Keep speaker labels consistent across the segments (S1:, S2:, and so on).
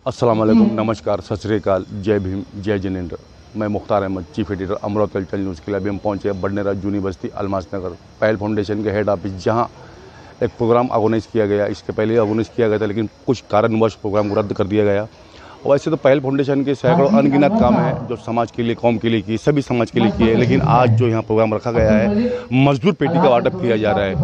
S1: अस्सलाम वालेकुम, नमस्कार, सत श्री अकाल, जय भीम, जय जिनेंद्र। मैं Mukhtar Ahmad, chief editor, Amravati cultural news के लिए। अभी हम पहुँचे बडनेरा यूनिवर्सिटी अलमास नगर, पहल फाउंडेशन के हेड ऑफिस, जहाँ एक प्रोग्राम ऑर्गेनाइज़ किया गया। इसके पहले ऑर्गेनाइज़ किया गया था, लेकिन कुछ कारणवश प्रोग्राम को रद्द कर दिया गया। वैसे तो पहल फाउंडेशन के सैकड़ों अनगिनत काम हैं जो समाज के लिए, कौम के लिए किए, सभी समाज के लिए किए, लेकिन आज जो यहाँ प्रोग्राम रखा गया है, मजदूर पेटी का वाटप किया जा रहा है।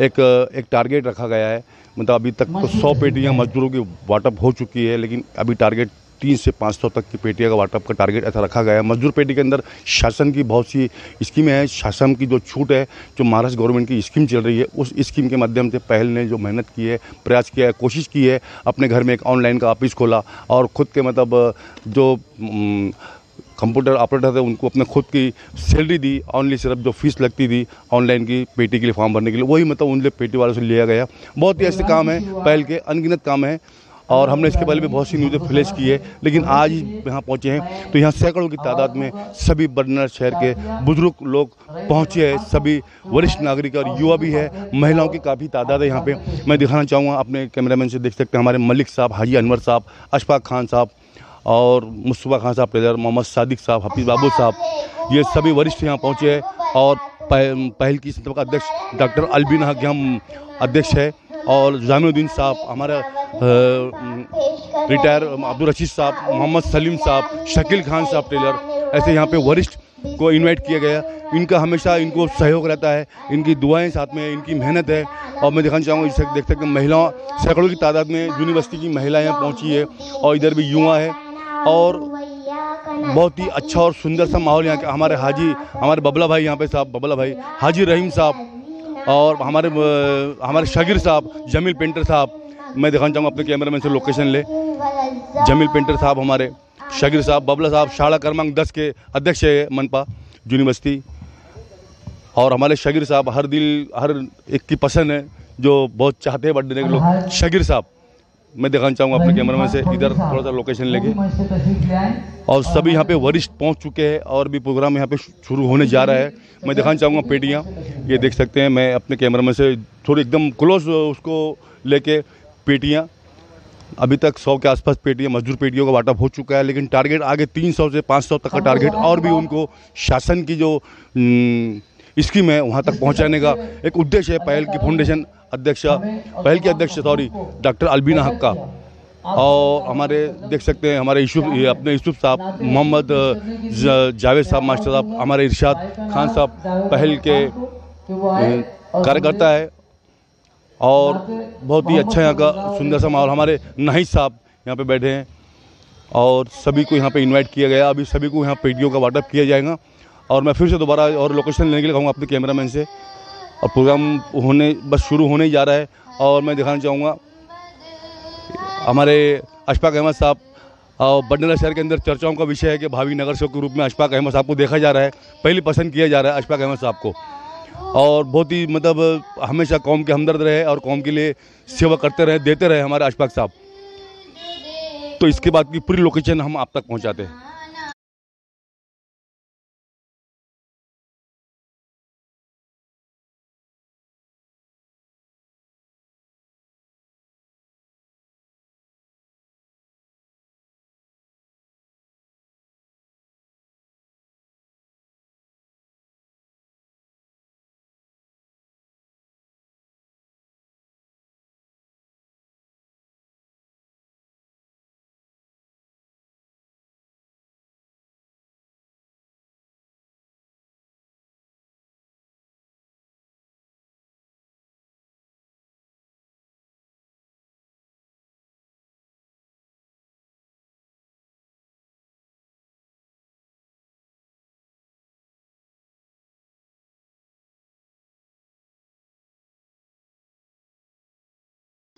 S1: एक टारगेट रखा गया है, मतलब अभी तक तो 100 पेटियाँ मजदूरों की वाटप हो चुकी है, लेकिन अभी टारगेट 300 से 500 तक की पेटियों का वाटप का टारगेट ऐसा रखा गया है। मजदूर पेटी के अंदर शासन की बहुत सी स्कीमें हैं। शासन की जो छूट है, जो महाराष्ट्र गवर्नमेंट की स्कीम चल रही है, उस स्कीम के माध्यम से पहल ने जो मेहनत की है, प्रयास किया है, कोशिश की है, अपने घर में एक ऑनलाइन का ऑफिस खोला और ख़ुद के मतलब जो कंप्यूटर ऑपरेटर थे उनको अपने खुद की सैलरी दी। ऑनली सिर्फ जो फीस लगती थी ऑनलाइन की पेटी के लिए, फॉर्म भरने के लिए, वही मतलब उन पेटी वालों से लिया गया। बहुत ही ऐसे काम है, पहल के अनगिनत काम है, और हमने इसके पहले भी बहुत सी न्यूज़ें फ्लैश की है, लेकिन आज यहाँ पहुँचे हैं तो यहाँ सैकड़ों की तादाद में सभी बडनेरा शहर के बुजुर्ग लोग पहुँचे हैं। सभी वरिष्ठ नागरिक और युवा भी है, महिलाओं की काफ़ी तादाद है यहाँ पे। मैं दिखाना चाहूँगा, अपने कैमरामैन से देख सकते हैं, हमारे मलिक साहब, हाजी अनवर साहब, अशफाक खान साहब और मुस्तफ़ा खान साहब टेलर, मोहम्मद सादिक साहब, हफीज़ बाबू साहब, ये सभी वरिष्ठ यहाँ पहुँचे हैं। और पहल की संस्था का अध्यक्ष डॉक्टर अलबीना हक हम अध्यक्ष है, और जामिउद्दीन साहब, हमारा रिटायर अब्दुल रशीद साहब, मोहम्मद सलीम साहब, शकील खान साहब टेलर, ऐसे यहाँ पे वरिष्ठ को इनवाइट किया गया। इनका हमेशा इनको सहयोग रहता है, इनकी दुआएं साथ में, इनकी मेहनत है। और मैं दिखाना चाहूँगा, इसे देख सकते हैं महिलाओं, सैकड़ों की तादाद में यूनिवर्सिटी की महिलाएं यहाँ पहुँची है, और इधर भी युवा है, और बहुत ही अच्छा और सुंदर सा माहौल यहाँ का। हमारे बबला भाई यहाँ पे साहब, बबला भाई, हाजी रहीम साहब, और हमारे शागिर साहब, जमील पेंटर साहब। मैं दिखाना चाहूँगा, अपने कैमरामैन से लोकेशन ले। जमील पेंटर साहब, हमारे शागिर साहब, बबला साहब शाला क्रमांक 10 के अध्यक्ष है मनपा यूनिवर्सिटी, और हमारे शागिर साहब हर एक की पसंद है, जो बहुत चाहते हैं बर्थडे के लोग, शागिर साहब। मैं दिखाना चाहूँगा अपने कैमरामैन से, इधर थोड़ा सा लोकेशन लेके। और सभी यहाँ पे वरिष्ठ पहुँच चुके हैं, और भी प्रोग्राम यहाँ पे शुरू होने जा रहा है। मैं दिखाना चाहूँगा पेटियाँ, ये देख सकते हैं। मैं अपने कैमरामैन से थोड़ी एकदम क्लोज उसको लेके, पेटियाँ अभी तक 100 के आसपास पेटियाँ, मजदूर पेटियों का वाटअप हो चुका है, लेकिन टारगेट आगे 300 से 500 तक का टारगेट, और भी उनको शासन की जो स्कीम है वहाँ तक पहुँचाने का एक उद्देश्य है। पहल की अध्यक्ष डॉक्टर अलबीना हक का। और हमारे देख सकते हैं, हमारे यूसुफ साहब, मोहम्मद जावेद साहब, मास्टर साहब, हमारे इरशाद खान साहब पहल के कार्यकर्ता है, और बहुत ही अच्छा यहाँ का सुंदर सा माहौल। हमारे नाहिद साहब यहाँ पे बैठे हैं, और सभी को यहाँ पे इनवाइट किया गया। अभी सभी को यहाँ पेटियों का वाटअप किया जाएगा, और मैं फिर से दोबारा और लोकेशन लेने के लिए कहूँगा अपने कैमरामैन से। और प्रोग्राम शुरू होने ही जा रहा है। और मैं दिखाना चाहूँगा, हमारे अशफाक अहमद साहब, और बडनेरा शहर के अंदर चर्चाओं का विषय है कि भावी नगर सेवक के रूप में अशफाक अहमद साहब को देखा जा रहा है, पहली पसंद किया जा रहा है अशफाक अहमद साहब को। और बहुत ही मतलब हमेशा कौम के हमदर्द रहे, और कौम के लिए सेवा करते रहे, देते रहे हमारे अशफाक साहब। तो इसके बाद की पूरी लोकेशन हम आप तक पहुँचाते हैं।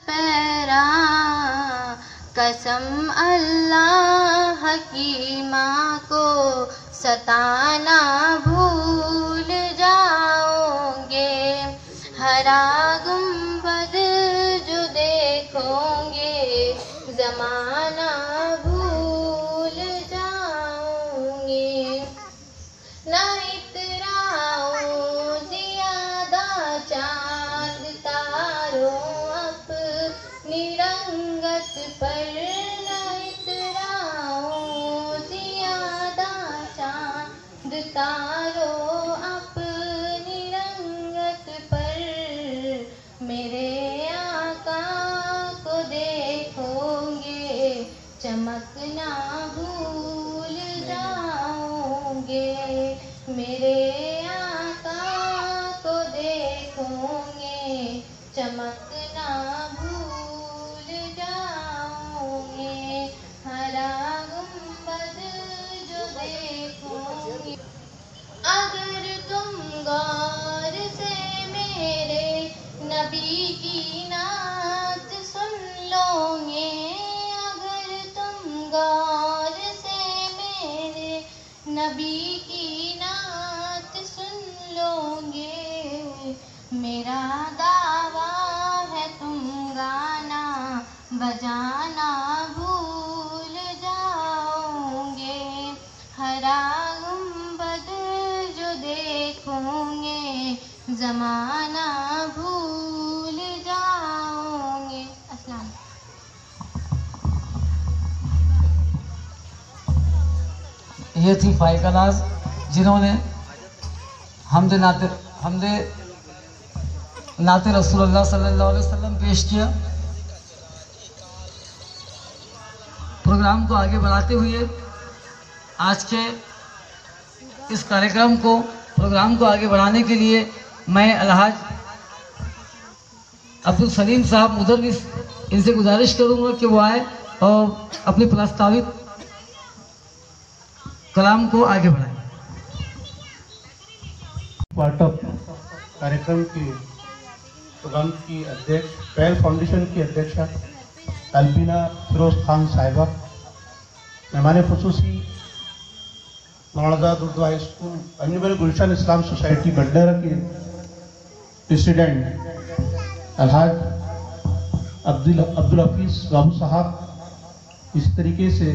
S2: पैरा कसम अल्लाह की, माँ को सताना भूल जाओगे, हरा गुंबद जो देखोगे जमाना भूल जाओगे। ना इतराओ ज़ियादा चांद तारों अपनी रंगत पर, ना उतारो अपनी रंगत पर, मेरे आका को देखोगे चमकना भूल जाओगे, मेरे आका को देखोगे चमकना भूल जाओगे, हरा गुंबद जो देखोगे। अगर तुम गौर से मेरे नबी की नात सुन लोगे, अगर तुम गौर से मेरे नबी की नात सुन लोगे, मेरा दावा है तुम गाना बजाना भूल जाओगे, हरा गुंबद जो देखोगे जमाना भूल जाओगे। अस्सलाम।
S3: ये थी फाइका नाज, जिन्होंने हमदे नाते रसूलुल्लाह सल्लल्लाहु अलैहि वसल्लम पेश किया। प्रोग्राम को आगे बढ़ाते हुए आज के इस प्रोग्राम को आगे बढ़ाने के लिए मैं अलहाज अब्दुल सलीम साहब मुदर्रिस, इनसे गुजारिश करूंगा कि वो आए और अपने प्रस्तावित कलाम को आगे बढ़ाएं।
S4: वाटअप कार्यक्रम के प्रोग्राम की अध्यक्ष, पहल फाउंडेशन की अध्यक्षा अल्बिना फिरोज खान साहिबा, मेहमान खुसूसी मौलाना उर्दू हाई स्कूल अंजुमन गुलशन इस्लाम सोसाइटी बंडेरा के प्रेसिडेंट अलहाज अब्दुल हफीज़ बाबू साहब, इस तरीके से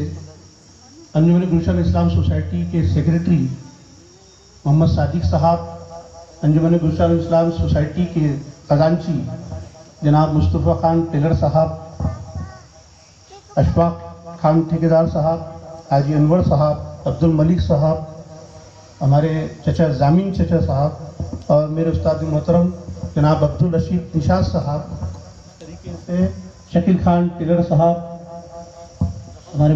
S4: अंजुमन गुलशन इस्लाम सोसाइटी के सेक्रेटरी मोहम्मद सादिक साहब, अंजुमन गुलशन इस्लाम सोसाइटी के खजांची जनाब मुस्तफ़ा खान टेलर साहब, अशफाक खान ठेकेदार साहब, हाजी अनवर साहब, अब्दुल मलिक साहब, हमारे चचा जामिन चचा साहब और मेरे उस्ताद मोहतरम जनाब अब्दुल रशीद निशाद साहब, इस तरीके से शकील खान टेलर साहब, हमारे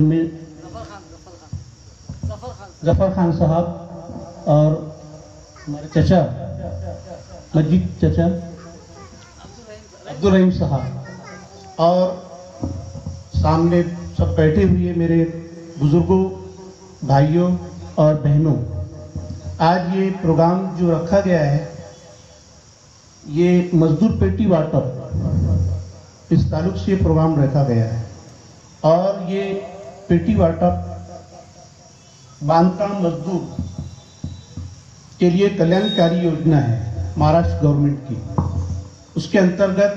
S4: जफ़र खान साहब और हमारे चचा मजीद चचा अब्दुल रहीम साहब और सामने सब बैठे हुए मेरे बुजुर्गों, भाइयों और बहनों, आज ये प्रोग्राम जो रखा गया है ये मजदूर पेटी वाटअप, इस ताल्लुक से प्रोग्राम रखा गया है और ये पेटी वाटअप बांधकाम मजदूर के लिए कल्याणकारी योजना है महाराष्ट्र गवर्नमेंट की। उसके अंतर्गत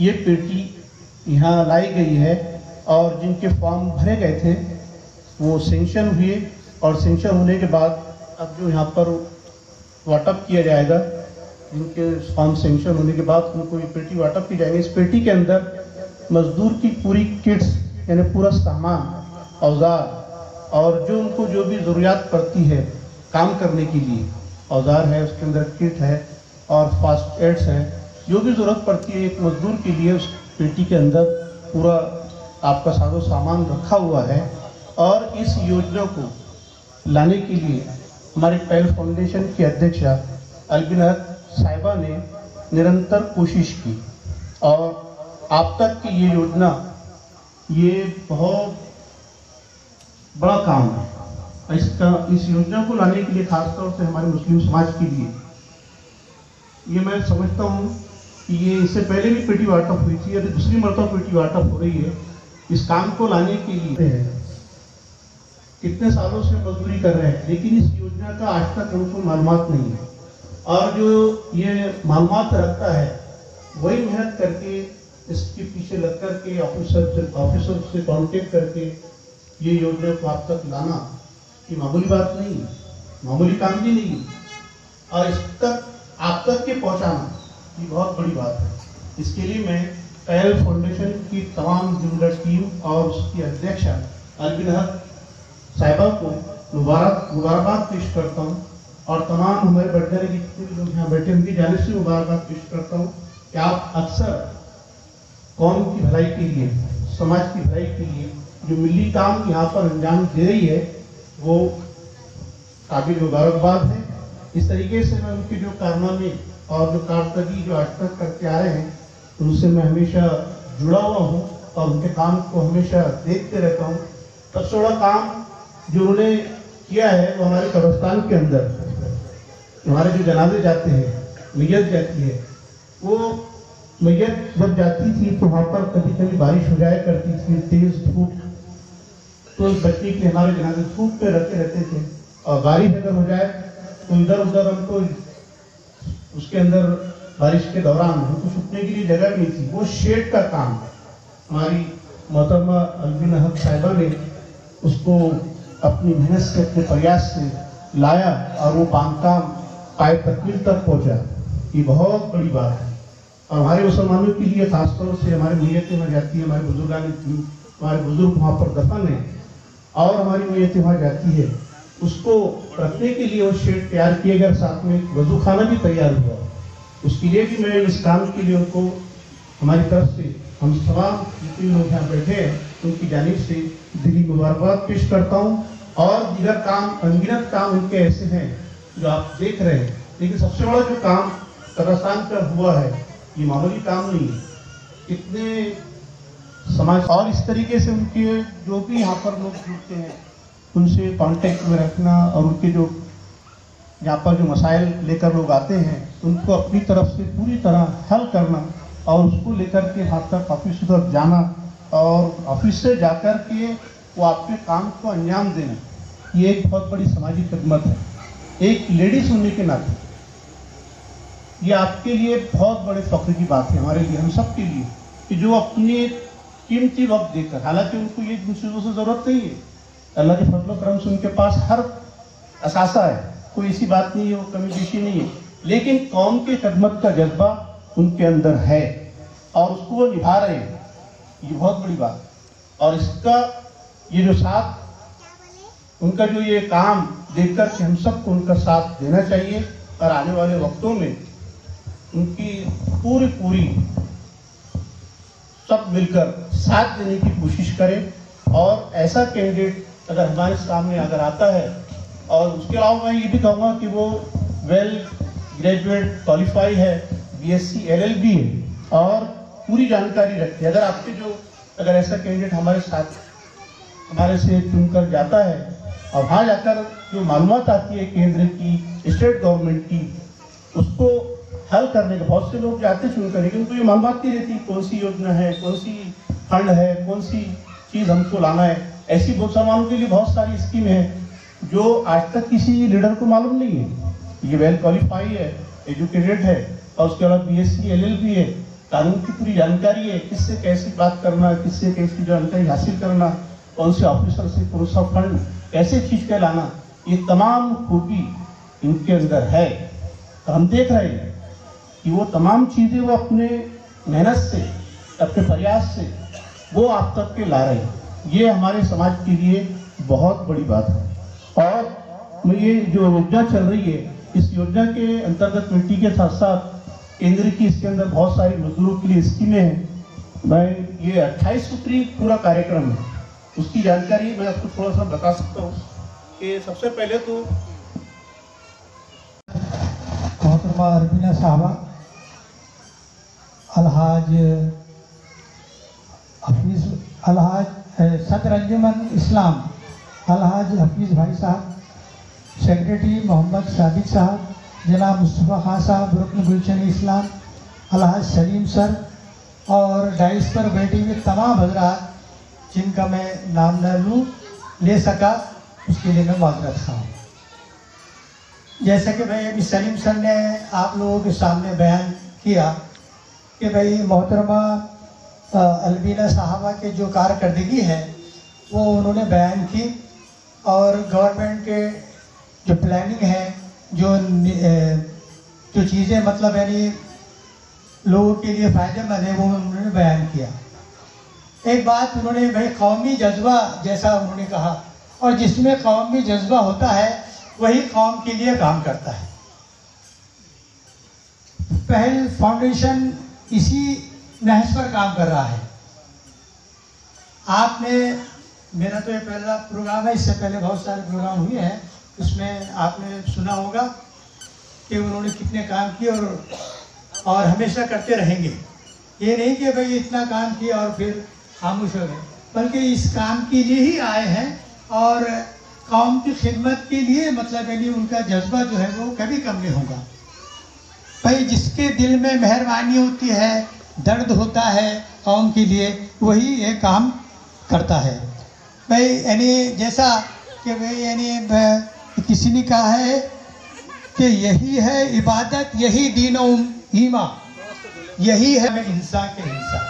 S4: ये पेटी यहाँ लाई गई है और जिनके फॉर्म भरे गए थे वो सेंक्शन हुए और सेंक्शन होने के बाद अब जो यहाँ पर वाटअप किया जाएगा, जिनके फॉर्म सेंक्शन होने के बाद उनको ये पेटी वाटअप की जाएगी। इस पेटी के अंदर मजदूर की पूरी किट्स यानी पूरा सामान, औजार और जो उनको जो भी ज़रूरियात पड़ती है काम करने के लिए, औजार है, उसके अंदर किट है और फास्ट एड्स है, जो भी ज़रूरत पड़ती है एक मजदूर के लिए उस पेटी के अंदर पूरा आपका साजो सामान रखा हुआ है। और इस योजना को लाने के लिए हमारी पहल फाउंडेशन की अध्यक्षा अलबिना साहिबा ने निरंतर कोशिश की और आप तक की ये योजना ये बहुत बड़ा काम है। इस योजना को लाने के लिए खासतौर से हमारे मुस्लिम समाज के लिए ये मैं समझता हूँ कि ये इससे पहले भी पेटी वाटअप हुई थी, अभी दूसरी मरतबा पेटी वाटअप हो रही है। इस काम को लाने के लिए कितने सालों से मजदूरी कर रहे हैं, लेकिन इस योजना का आज तक उनको मालूमात नहीं है और जो ये मालूमात रखता है वही मेहनत करके इसके पीछे लग करके ऑफिसर से कांटेक्ट करके ये योजना को आप तक लाना ये मामूली बात नहीं है, मामूली काम भी नहीं है और इस तक आप तक के पहुंचाना ये बहुत बड़ी बात है। इसके लिए मैं पहल फाउंडेशन की तमाम जुमला टीम और उसकी अध्यक्षा अलबिना साहिबा को मुबारकबाद पेश करता हूँ और तमाम हमारे बड़े के जितने भी लोग यहाँ बैठे उनकी जानिब से मुबारकबाद पेश करता हूँ कि आप अक्सर कौम की भलाई के लिए, समाज की भलाई के लिए जो मिली काम यहाँ पर अंजाम दे रही है वो काबिल मुबारकबाद है। इस तरीके से मैं उनके जो कारनामे और जो कारकर्दगी जो आज तक करते आ रहे हैं उनसे मैं हमेशा जुड़ा हुआ हूँ और उनके काम को हमेशा देखते रहता हूँ। सबसे बड़ा काम जो उन्होंने किया है वो हमारे कब्रिस्तान के अंदर हमारे जो जनाजे जाते हैं, मैयत जाती है, वो मैयत जब जाती थी तो वहाँ पर कभी कभी बारिश हो जाया करती थी, तेज धूप, तो उस बच्चे के लिए हमारे जनाजे धूप पे रखे रहते थे और बारिश अगर हो जाए तो इधर उधर हमको उसके अंदर बारिश के दौरान हमको छुपने के लिए जगह नहीं थी। वो शेड का काम हमारी मोहतरमा अलबीना हक साहिबा ने उसको अपनी मेहनत से, अपने प्रयास से लाया और वो काम पाए तकमील तक पहुंचा। ये बहुत बड़ी बात है और हमारे मुसलमानों के लिए खासतौर से हमारे मैयतें वहाँ जाती है, हमारे हमारे बुजुर्ग वहाँ पर दफन है और हमारी मैयतें वहाँ जाती है, उसको रखने के लिए वो शेड तैयार किया गया, साथ में वजू खाना भी तैयार हुआ। उसके लिए भी मैं इस काम के लिए उनको हमारी तरफ से हम तमाम जितने लोग यहाँ बैठे हैं उनकी जानिब से दिली मुबारकबाद पेश करता हूँ। और दीगर काम, अनगिनत काम उनके ऐसे हैं जो आप देख रहे हैं, लेकिन सबसे बड़ा जो काम कब्रिस्तान पर हुआ है ये मामूली काम नहीं है। इतने समाज और इस तरीके से उनके जो भी यहाँ पर लोग जुड़ते हैं उनसे कांटेक्ट में रखना और उनके जो यहाँ पर जो मसाइल लेकर लोग आते हैं उनको अपनी तरफ से पूरी तरह हल करना और उसको लेकर के वहाँ तक ऑफिस तक जाना और ऑफिस से जाकर के वो आपके काम को अंजाम देना, ये एक बहुत बड़ी समाजी खिदमत है। एक लेडीज होने के नाते ये आपके लिए बहुत बड़े फख्र की बात है, हमारे लिए, हम सब के लिए, कि जो अपने कीमती वक्त देकर, हालांकि उनको ये चीज़ों से ज़रूरत नहीं है, अल्लाह के फजल करम से उनके पास हर असासा है, कोई ऐसी बात नहीं है, वो कमी पेशी नहीं है, लेकिन कौम की खिदमत का जज्बा उनके अंदर है और उसको वो निभा रहे हैं, ये बहुत बड़ी बात। और इसका ये जो साथ उनका जो ये काम देखकर कि हम सबको उनका साथ देना चाहिए और आने वाले वक्तों में उनकी पूरी सब मिलकर साथ देने की कोशिश करें। और ऐसा कैंडिडेट अगर हमारे सामने अगर आता है, और उसके अलावा मैं ये भी कहूँगा कि वो वेल ग्रेजुएट क्वालिफाई है, BSc LLB है और पूरी जानकारी रखते हैं। अगर ऐसा कैंडिडेट हमारे साथ हमारे से चुनकर जाता है और वहाँ जाकर जो मालूमात आती है केंद्र की, स्टेट गवर्नमेंट की, उसको हल करने का, बहुत से लोग जाते चुनकर, लेकिन उनको ये मालूमात नहीं रहती कौन सी योजना है, कौन सी फंड है, कौन सी चीज़ हमको लाना है। ऐसी मुसलमानों के लिए बहुत सारी स्कीम है जो आज तक किसी लीडर को मालूम नहीं है। ये वेल क्वालिफाई है, एजुकेटेड है और उसके अलावा BSc LLB है, कानून की पूरी जानकारी है, किससे कैसी बात करना, किससे कैसी जानकारी हासिल करना, कौन से ऑफिसर से कौन सा फंड कैसे खींच के लाना, ये तमाम खूबी इनके अंदर है। तो हम देख रहे हैं कि वो तमाम चीज़ें वो अपने मेहनत से, अपने प्रयास से वो आप तक के ला रहे हैं। ये हमारे समाज के लिए बहुत बड़ी बात है। और ये जो योजना चल रही है, इस योजना के अंतर्गत मिट्टी के साथ साथ केंद्र की इसके अंदर बहुत सारी मजदूरों के लिए स्कीमें हैं। मैं ये 28 सूत्री पूरा कार्यक्रम है, उसकी जानकारी मैं आपको थोड़ा सा बता सकता हूँ कि सबसे पहले तो
S5: मोहतरमा अलबीना साहबा, अलहाज हफीज़, अलहाज सदर अंजुमन इस्लाम अलहाज हफीज़ भाई साहब, सेक्रेटरी मोहम्मद साबिक साहब, जनाब मुस्तफ़ा खान साहब रुकन गुलशन इस्लाम, अलहाज सलीम सर और डाइस पर बैठे हुए तमाम हजरात जिनका मैं नाम न ले सका उसके लिए मैं माजरत खां। जैसा कि भाई अभी सलीम सर ने आप लोगों के सामने बयान किया कि भाई मोहतरमा अलबीना साहबा के जो कारकर्दगी है वो उन्होंने बयान की और गवर्नमेंट के जो प्लानिंग है, जो चीज़ें मतलब यानी लोगों के लिए फ़ायदेमंद है वो उन्होंने बयान किया। एक बात उन्होंने भाई कौमी जज्बा जैसा उन्होंने कहा और जिसमें कौमी जज्बा होता है वही कौम के लिए काम करता है। पहल फाउंडेशन इसी नहज पर काम कर रहा है। आपने, मेरा तो ये पहला प्रोग्राम है, इससे पहले बहुत सारे प्रोग्राम हुए हैं, उसमें आपने सुना होगा कि उन्होंने कितने काम किए और हमेशा करते रहेंगे। ये नहीं कि भाई इतना काम किया और फिर खामोश हो गए, बल्कि इस काम के लिए ही आए हैं और कौम की खिदमत के लिए, मतलब यानी उनका जज्बा जो है वो कभी कम नहीं होगा। भाई जिसके दिल में मेहरबानी होती है, दर्द होता है कौम के लिए, वही ये काम करता है। भाई यानी जैसा कि भाई यानी किसी ने कहा है कि यही है इबादत, यही दीन ईमा, यही है हिंसा के हिंसा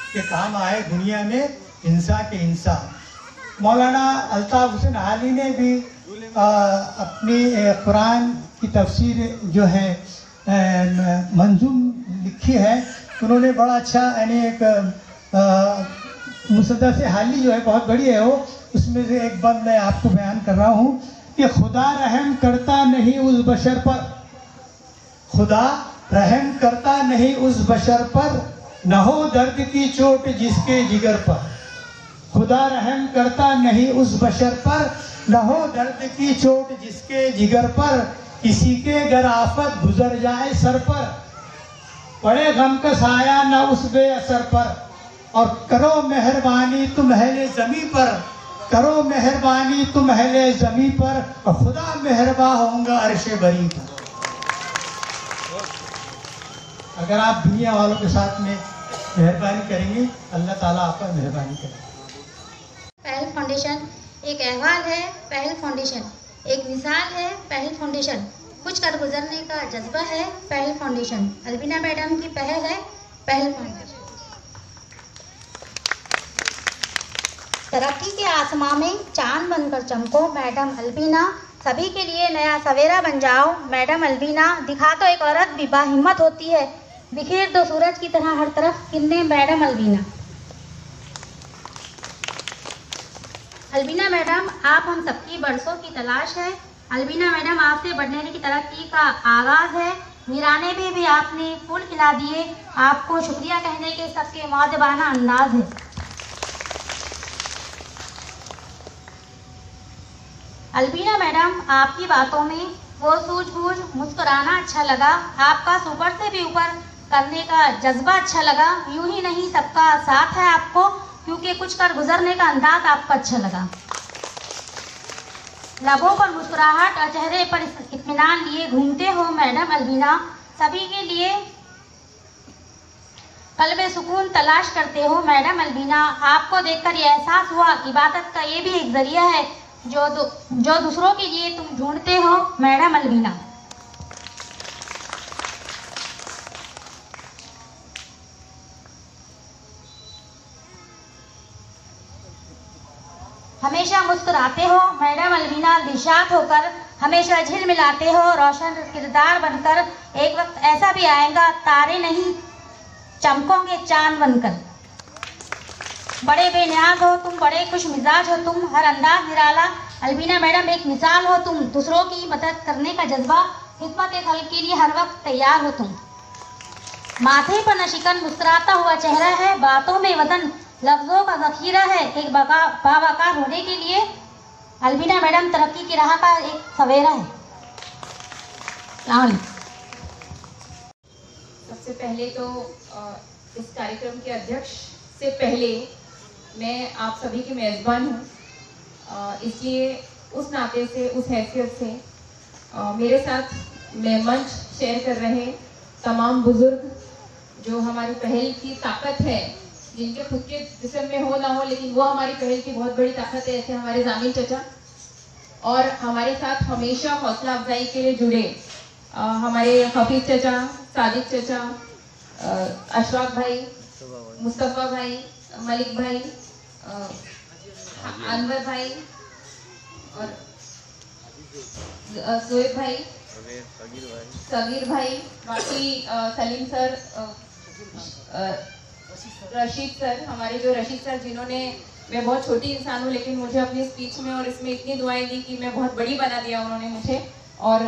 S5: के काम आए दुनिया में, हिंसा के हिंसा। मौलाना अल्ताफ हुसैन हाली ने भी अपनी कुरान की तफसीर जो है मंजूम लिखी है। उन्होंने बड़ा अच्छा यानी एक मुसद्दस हाली जो है बहुत बड़ी है वो, उसमें से एक बात मैं आपको बयान कर रहा हूँ कि खुदा रहम करता नहीं उस बशर पर, खुदा रहम करता नहीं उस बशर पर, न हो दर्द की चोट जिसके जिगर पर। खुदा रहम करता नहीं उस बशर पर, न हो दर्द की चोट जिसके जिगर पर। किसी के गर आफत गुजर जाए सर पर, पड़े गम का साया न उस बेअसर पर। और करो मेहरबानी तुम अहले ज़मी पर, करो मेहरबानी तुम अहले ज़मी पर, और खुदा मेहरबा होगा अर्शे बरी पर। अगर आप दुनिया वालों के साथ में मेहरबानी करेंगे, अल्लाह ताला आप पर मेहरबानी करेंगे।
S2: पहल फाउंडेशन एक अहवाल है, पहल फाउंडेशन एक मिसाल है, पहल फाउंडेशन कुछ कर गुजरने का जज्बा है, पहल फाउंडेशन अलबीना मैडम की पहल है, पहल फाउंडेशन। तरक्की के आसमां में चांद बनकर चमको मैडम अलबीना, सभी के लिए नया सवेरा बन जाओ मैडम अलबीना। दिखा तो एक औरत भी बाहिम्मत होती है, बिखेर दो सूरज की तरह हर तरफ किरणें मैडम अलबीना। अलबीना मैडम आप हम सबकी बरसों की तलाश है, अलबीना मैडम आपसे बढ़ने की तरक्की का आगाज है। वीराने में भी आपने फूल खिला दिए, आपको शुक्रिया कहने के सबके मौजबाना अंदाज है। अलबीना मैडम आपकी बातों में वो सूझबूझ मुस्कुराना अच्छा लगा, आपका ऊपर से भी ऊपर करने का जज्बा अच्छा लगा। यूं ही नहीं सबका साथ है आपको, क्योंकि कुछ कर गुजरने का अंदाज आपको अच्छा लगा। लबों पर मुस्कुराहट और चेहरे पर इत्मीनान लिए घूमते हो मैडम अलबीना, सभी के लिए कल्बे सुकून तलाश करते हो मैडम अलबीना। आपको देखकर ये एहसास हुआ इबादत का ये भी एक जरिया है जो दूसरों के लिए तुम ढूंढते हो मैडम अलबीना। हमेशा मुस्कुराते हो मैडम अलबीना, दिलशाद होकर हमेशा झिलमिलाते हो रोशन किरदार बनकर। एक वक्त ऐसा भी आएगा तारे नहीं चमकोगे चांद बनकर। बड़े बेनियाज हो तुम, बड़े खुश मिजाज हो तुम, हर अंदाज निराला। अलबीना मैडम एक मिसाल हो तुम, दूसरों की मदद करने का जज्बा, खिदमत खल्क के लिए हर वक्त तैयार हो तुम। माथे पर नशिकन मुस्कुराता हुआ चेहरा है, बातों में वतन लफ्जों का जखीरा है। एक बावकार होने के लिए अलबीना मैडम तरक्की की राह का एक सवेरा है।
S6: सबसे पहले तो इस कार्यक्रम के अध्यक्ष से पहले मैं आप सभी की मेज़बान हूँ, इसलिए उस नाते से, उस हैसियत से मेरे साथ मैं मंच शेयर कर रहे तमाम बुजुर्ग जो हमारी पहल की ताकत है, जिनके खुद के जिस्म में हो ना हो लेकिन वो हमारी पहल की बहुत बड़ी ताकत है, ऐसे हमारे जामिल चचा, और हमारे साथ हमेशा हौसला अफजाई के लिए जुड़े हमारे हफीज चचा, सादिक चचा, अशराफ भाई, मुस्तफ़ा भाई, मलिक भाई, अनवर भाई और जोएब भाई, सगीर भाई, बाकी सलीम सर, रशीद सर, हमारे जो रशीद सर जिन्होंने मैं बहुत छोटी इंसान हूँ, लेकिन मुझे अपनी स्पीच में और इसमें इतनी दुआएं दी कि मैं बहुत बड़ी बना दिया उन्होंने मुझे। और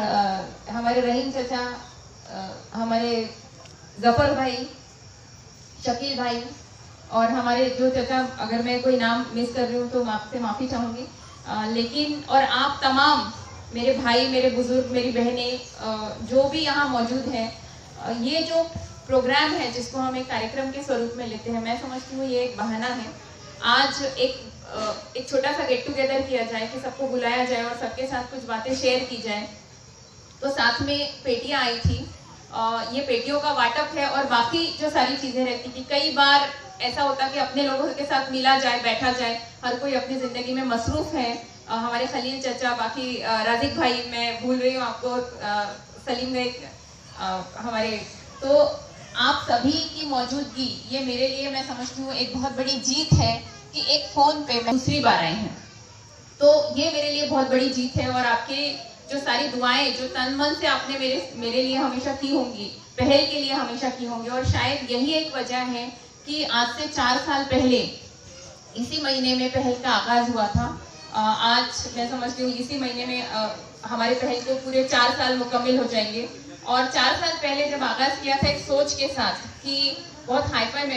S6: हमारे रहीम चाचा, हमारे जफर भाई, शकील भाई और हमारे जो चाचा, अगर मैं कोई नाम मिस कर रही हूँ तो आपसे माफ़ी चाहूँगी, लेकिन और आप तमाम मेरे भाई, मेरे बुजुर्ग, मेरी बहनें जो भी यहाँ मौजूद हैं, ये जो प्रोग्राम है जिसको हम एक कार्यक्रम के स्वरूप में लेते हैं, मैं समझती हूँ ये एक बहाना है। आज एक छोटा सा गेट टुगेदर किया जाए कि सबको बुलाया जाए और सबके साथ कुछ बातें शेयर की जाए। तो साथ में पेटियाँ आई थी, ये पेटियों का वाटप है और बाकी जो सारी चीज़ें रहती कि कई बार ऐसा होता कि अपने लोगों के साथ मिला जाए, बैठा जाए, हर कोई अपनी ज़िंदगी में मसरूफ़ है। हमारे खलील चचा, बाकी राजिक भाई, मैं भूल रही हूँ आपको, सलीम भाई हमारे, तो आप सभी की मौजूदगी ये मेरे लिए, मैं समझती हूँ एक बहुत बड़ी जीत है कि एक फ़ोन पे मैं दूसरी बार आई हूँ, तो ये मेरे लिए बहुत बड़ी जीत है। और आपके जो सारी दुआएं जो तन मन से आपने मेरे लिए हमेशा की होंगी, पहल के लिए हमेशा की होंगी, और शायद यही एक वजह है कि आज से 4 साल पहले इसी महीने में पहल का आगाज़ हुआ था। आज मैं समझती हूँ इसी महीने में हमारे पहल को पूरे 4 साल मुकम्मल हो जाएंगे। और 4 साल पहले जब आगाज़ किया था एक सोच के साथ कि बहुत हाईफाई में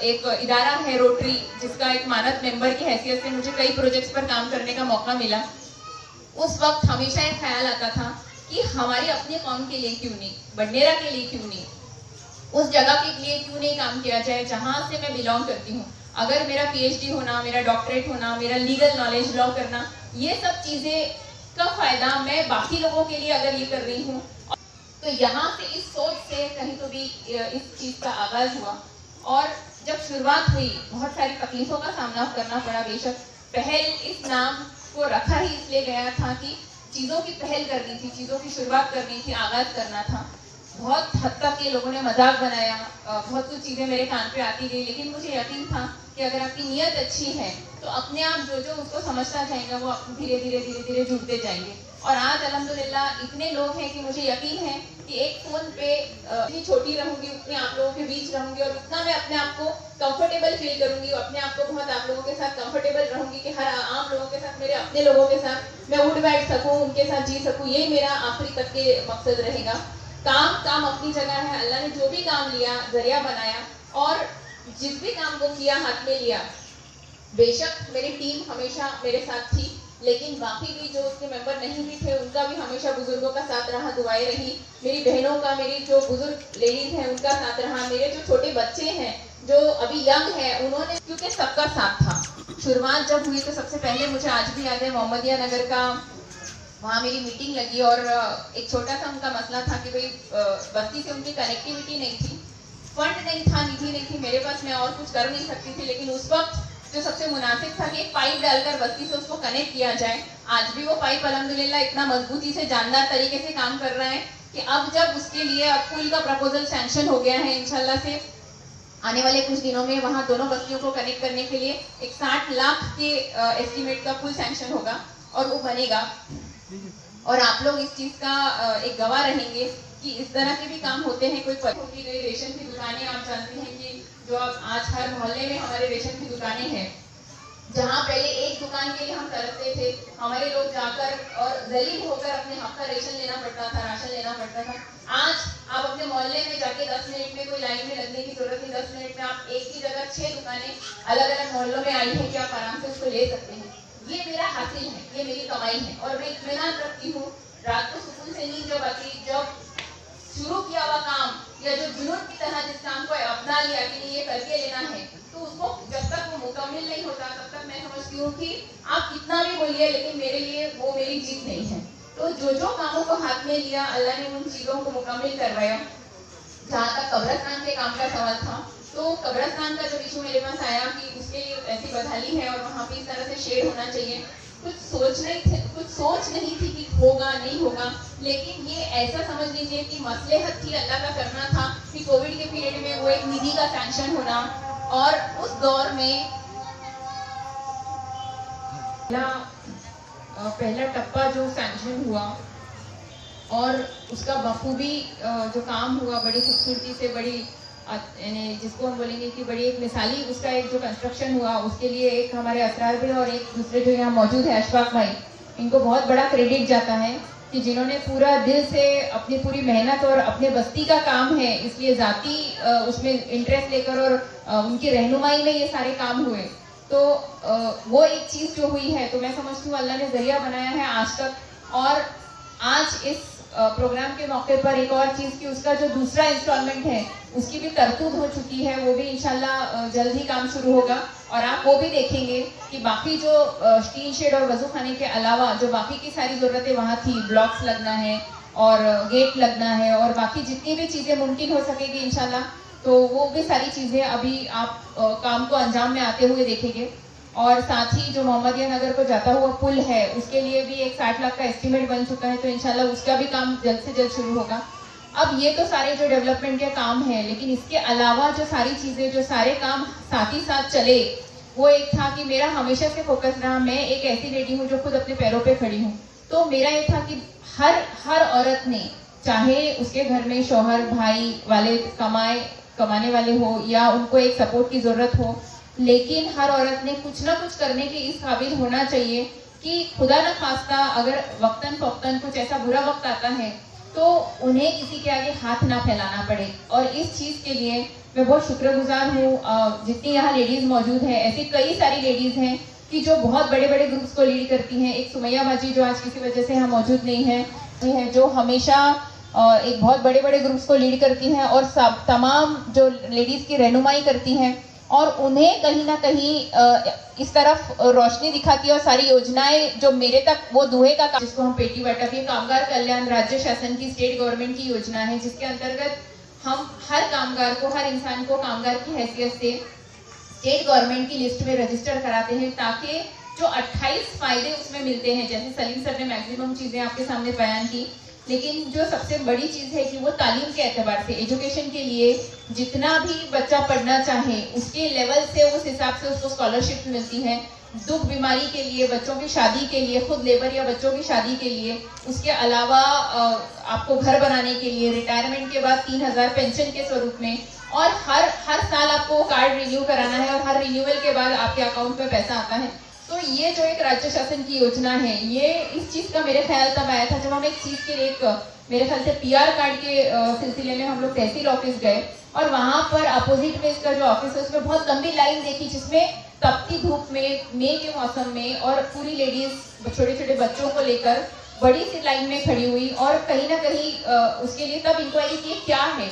S6: एक इदारा है रोटरी, जिसका एक मानद मेंबर की हैसियत से मुझे कई प्रोजेक्ट्स पर काम करने का मौका मिला। उस वक्त हमेशा एक ख्याल आता था कि हमारी अपने कौम के लिए क्यों नहीं, बडनेरा के लिए क्यों नहीं, उस जगह के लिए क्यों नहीं काम किया जाए जहाँ से मैं बिलोंग करती हूँ। अगर मेरा PhD होना, मेरा डॉक्टरेट होना, मेरा लीगल नॉलेज, लॉ करना, ये सब चीज़ें का फ़ायदा मैं बाकी लोगों के लिए अगर ये कर रही हूँ, तो यहाँ से इस सोच से कहीं तो भी इस चीज़ का आगाज़ हुआ। और जब शुरुआत हुई बहुत सारी तकलीफ़ों का सामना करना पड़ा। बेशक पहल इस नाम को रखा ही इसलिए गया था कि चीज़ों की पहल करनी थी, चीज़ों की शुरुआत करनी थी, आगाज़ करना था। बहुत हद तक ये लोगों ने मजाक बनाया, बहुत कुछ चीज़ें मेरे कान पे आती गई, लेकिन मुझे यकीन था कि अगर आपकी नीयत अच्छी है तो अपने आप जो उसको समझता जाएगा वो आप धीरे धीरे जुड़ते जाएंगे। और आज अल्हम्दुलिल्लाह इतने लोग हैं कि मुझे यकीन है कि एक फ़ोन पे इतनी छोटी रहूँगी, उतनी आप लोगों के बीच रहूँगी और उतना मैं अपने आप को कंफर्टेबल फील करूँगी, अपने आप को बहुत आप लोगों के साथ कंफर्टेबल रहूँगी कि हर आम लोगों के साथ, मेरे अपने लोगों के साथ मैं उठ बैठ सकूँ, उनके साथ जी सकूँ। यही मेरा आखिरी तक के मकसद रहेगा। काम अपनी जगह है, अल्लाह ने जो भी काम लिया जरिया बनाया, और जिस भी काम को किया हाथ में लिया, बेशक मेरी टीम हमेशा मेरे साथ थी, लेकिन बाकी भी जो उसके मेंबर नहीं भी थे उनका भी हमेशा बुजुर्गों का साथ रहा, दुआएं रही। मेरी बहनों का, मेरी जो बुजुर्ग लेडीज हैं उनका साथ रहा, मेरे जो छोटे बच्चे हैं जो अभी यंग है उन्होंने, क्योंकि सबका साथ था। शुरुआत जब हुई तो सबसे पहले मुझे आज भी याद है मोहम्मदिया नगर का, वहाँ मेरी मीटिंग लगी और एक छोटा सा उनका मसला था कि भाई बस्ती से उनकी कनेक्टिविटी नहीं थी, फंड नहीं था, निधि नहीं थी मेरे पास, मैं और कुछ कर नहीं सकती थी। लेकिन उस वक्त जो सबसे मुनासिब था कि एक पाइप डालकर बस्ती से उसको कनेक्ट किया जाए। आज भी वो पाइप अल्हम्दुलिल्लाह इतना मजबूती से, जानदार तरीके से काम कर रहा है कि अब जब उसके लिए अब पुल का प्रपोजल सैंक्शन हो गया है, इंशाल्लाह से आने वाले कुछ दिनों में वहाँ दोनों बस्तियों को कनेक्ट करने के लिए एक 60 लाख के एस्टिमेट का पुल सैंक्शन होगा और वो बनेगा। और आप लोग इस चीज़ का एक गवाह रहेंगे कि इस तरह के भी काम होते हैं। कोई होती गई रेशम की दुकानें, आप जानते हैं कि जो अब आज हर मोहल्ले में हमारे रेशम की दुकानें हैं, जहाँ पहले एक दुकान के लिए हम तरसते थे, हमारे लोग जाकर और जलील होकर अपने हक का रेशन लेना पड़ता था, राशन लेना पड़ता था। आज आप अपने मोहल्ले में जाके 10 मिनट में, कोई लाइन में लगने की जरूरत नहीं, 10 मिनट में आप एक ही जगह 6 दुकानें अलग अलग मोहल्लों में आई हैं कि आप आराम से उसको ले सकते हैं। ये मेरा हासिल है, ये मेरी कमाई है और मैं इत्मीनान रखती हूँ। रात को सुकून से नींद जब आती, जब शुरू किया हुआ काम या जो जुनून की तरह जिस काम को अपना लिया कि नहीं ये करके लेना है, तो उसको जब तक वो मुकम्मल नहीं होता तब तक मैं समझती हूँ कि आप कितना भी बोलिए, लेकिन मेरे लिए वो मेरी जीत नहीं है। तो जो कामों को हाथ में लिया, अल्लाह ने उन चीज़ों को मुकम्मल करवाया। जहाँ तक कब्रिस्तान के काम का सवाल था, तो कब्रिस्तान का जब इशू मेरे पास आया कि उसके लिए ऐसी बदहाली है और वहाँ पे इस तरह से शेड होना चाहिए, कुछ सोच नहीं थी कि होगा नहीं होगा, लेकिन ये ऐसा समझ लीजिए कि मसलहत थी, अल्लाह का करना था कि कोविड के पीरियड में वो एक निधि का सैंक्शन होना, और उस दौर में पहला टप्पा जो सैंक्शन हुआ और उसका बखूबी जो काम हुआ, बड़ी खूबसूरती से, बड़ी यानी जिसको हम बोलेंगे कि बड़ी एक मिसाली उसका एक जो कंस्ट्रक्शन हुआ, उसके लिए एक हमारे असरार भाई और एक दूसरे जो यहाँ मौजूद है अशफाक भाई, इनको बहुत बड़ा क्रेडिट जाता है कि जिन्होंने पूरा दिल से अपनी पूरी मेहनत और अपने बस्ती का काम है इसलिए ज़ाती उसमें इंटरेस्ट लेकर और उनकी रहनुमाई में ये सारे काम हुए। तो वो एक चीज़ जो हुई है, तो मैं समझती हूँ अल्लाह ने जरिया बनाया है आज तक। और आज इस प्रोग्राम के मौके पर एक और चीज़ कि उसका जो दूसरा इंस्टॉलमेंट है उसकी भी तरतूब हो चुकी है, वो भी इंशाल्लाह जल्द ही काम शुरू होगा। और आप वो भी देखेंगे कि बाकी जो टीन शेड और वजू खाने के अलावा जो बाकी की सारी ज़रूरतें वहाँ थी, ब्लॉक्स लगना है और गेट लगना है और बाकी जितनी भी चीज़ें मुमकिन हो सकेगी इंशाल्लाह, तो वो भी सारी चीज़ें अभी आप काम को अंजाम में आते हुए देखेंगे। और साथ ही जो मोहम्मदिया नगर को जाता हुआ पुल है उसके लिए भी एक 60 लाख का एस्टीमेट बन चुका है, तो इंशाल्लाह उसका भी काम जल्द से जल्द शुरू होगा। अब ये तो सारे जो डेवलपमेंट के काम है, लेकिन इसके अलावा जो सारी चीज़ें, जो सारे काम साथ ही साथ चले, वो एक था कि मेरा हमेशा से फोकस रहा, मैं एक ऐसी लेडी हूँ जो खुद अपने पैरों पे खड़ी हूँ, तो मेरा ये था कि हर औरत ने, चाहे उसके घर में शौहर भाई वाले कमाने वाले हो या उनको एक सपोर्ट की ज़रूरत हो, लेकिन हर औरत ने कुछ ना कुछ करने के इस काबिल होना चाहिए कि खुदा न खास्ता अगर वक्तन फौक्तन कुछ ऐसा बुरा वक्त आता है तो उन्हें किसी के आगे हाथ ना फैलाना पड़े। और इस चीज़ के लिए मैं बहुत शुक्रगुजार हूँ। जितनी यहाँ लेडीज़ मौजूद है, ऐसी कई सारी लेडीज़ हैं कि जो बहुत बड़े बड़े ग्रुप्स को लीड करती हैं। एक सुमैया बाजी जो आज किसी वजह से यहाँ मौजूद नहीं है, जो हमेशा एक बहुत बड़े बड़े ग्रुप्स को लीड करती हैं और तमाम जो लेडीज़ की रहनुमाई करती हैं और उन्हें कहीं ना कहीं इस तरफ रोशनी दिखाती है। और सारी योजनाएं जो मेरे तक, वो दूहे का काम जिसको हम पेटी बटप, ये कामगार कल्याण राज्य शासन की स्टेट गवर्नमेंट की योजना है, जिसके अंतर्गत हम हर कामगार को, हर इंसान को कामगार की हैसियत से स्टेट गवर्नमेंट की लिस्ट में रजिस्टर कराते हैं, ताकि जो 28 फायदे उसमें मिलते हैं, जैसे सलीम सर ने मैक्सिमम चीज़ें आपके सामने बयान की, लेकिन जो सबसे बड़ी चीज़ है कि वो तालीम के एतबार से, एजुकेशन के लिए जितना भी बच्चा पढ़ना चाहे उसके लेवल से, उस हिसाब से उसको स्कॉलरशिप मिलती है। दुख बीमारी के लिए, बच्चों की शादी के लिए, खुद लेबर या बच्चों की शादी के लिए, उसके अलावा आपको घर बनाने के लिए, रिटायरमेंट के बाद 3000 पेंशन के स्वरूप में, और हर साल आपको कार्ड रिन्यू कराना है और हर रिन्यूअल के बाद आपके अकाउंट में पैसा आता है। तो ये जो एक राज्य शासन की योजना है, ये इस चीज़ का मेरे ख्याल तब आया था जब हम एक चीज़ के लिए, एक मेरे ख्याल से PR कार्ड के सिलसिले में हम लोग तहसील ऑफिस गए और वहाँ पर अपोजिट में इसका जो ऑफिस है उसमें बहुत लंबी लाइन देखी, जिसमें तपती धूप में, मई के मौसम में, और पूरी लेडीज छोटे छोटे बच्चों को लेकर बड़ी सी लाइन में खड़ी हुई। और कहीं ना कहीं उसके लिए तब इंक्वायरी की क्या है,